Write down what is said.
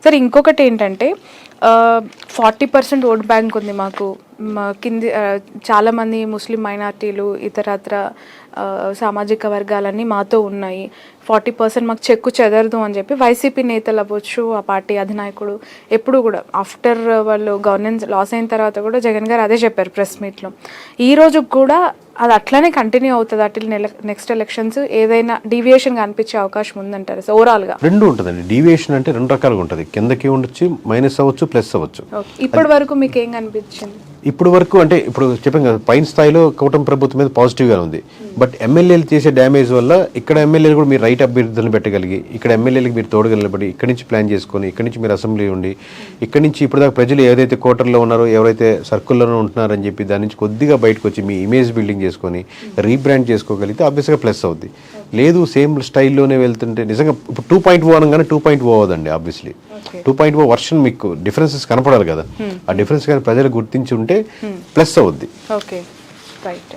Sir ఇంకొకటి ఏంటంటే 40% vote bank ఉంది మాకు. కింది చాలామంది ముస్లిం మైనార్టీలు ఇతరత్ర సామాజిక వర్గాలన్నీ మాతో ఉన్నాయి. 40% మాకు చెక్కు చెదరదు అని చెప్పి వైసీపీ నేతలు అవ్వచ్చు, ఆ పార్టీ అధినాయకుడు ఎప్పుడు కూడా ఆఫ్టర్ వాళ్ళు గవర్నెన్స్ లాస్ అయిన తర్వాత కూడా జగన్ గారు అదే చెప్పారు ప్రెస్ మీట్లో. ఈ రోజు కూడా అది అట్లానే కంటిన్యూ అవుతుంది అటు నెక్స్ట్ ఎలక్షన్స్? ఏదైనా డీవియేషన్ కనిపించే అవకాశం ఉందంటారు సో ఓవరాల్గా? రెండు ఉంటుందండి. డీవియేషన్ అంటే రెండు రకాలుగా ఉంటుంది, కిందకి ఉండొచ్చు, మైనస్ అవ్వచ్చు, ప్లస్ అవ్వచ్చు. ఇప్పటి వరకు మీకు ఏం కనిపించింది? ఇప్పుడు వరకు అంటే ఇప్పుడు చెప్పాం కదా, పైన స్థాయిలో కూటమి ప్రభుత్వం మీద పాజిటివ్గా ఉంది. బట్ ఎమ్మెల్యేలు చేసే డ్యామేజ్ వల్ల ఇక్కడ ఎమ్మెల్యేలు కూడా మీరు రైట్ అభ్యర్థులను పెట్టగలిగి, ఇక్కడ ఎమ్మెల్యేలకు మీరు తోడుగా నిలబడి ఇక్కడి నుంచి ప్లాన్ చేసుకొని ఇక్కడి నుంచి మీరు అసెంబ్లీ ఉండి ఇక్కడి నుంచి ఇప్పుడు దాకా ప్రజలు ఏదైతే కోటర్లో ఉన్నారో, ఎవరైతే సర్కిల్లోనూ ఉంటున్నారని చెప్పి దాని నుంచి కొద్దిగా బయటకు వచ్చి మీ ఇమేజ్ బిల్డింగ్ చేసుకొని రీబ్రాండ్ చేసుకోగలిగితే ఆబ్వియస్గా ప్లస్ అవుద్ది. లేదు సేమ్ స్టైల్లోనే వెళ్తుంటే నిజంగా ఇప్పుడు 2.0 అనగానే 2.0 అవ్వదండి. ఆబ్వియస్లీ 2.0 వర్షన్ మీకు డిఫరెన్సెస్ కనపడాలి కదా, ఆ డిఫరెన్స్ కానీ ప్రజలు గుర్తించి ఉంటే ప్లస్ అవుద్ది. Okay, right.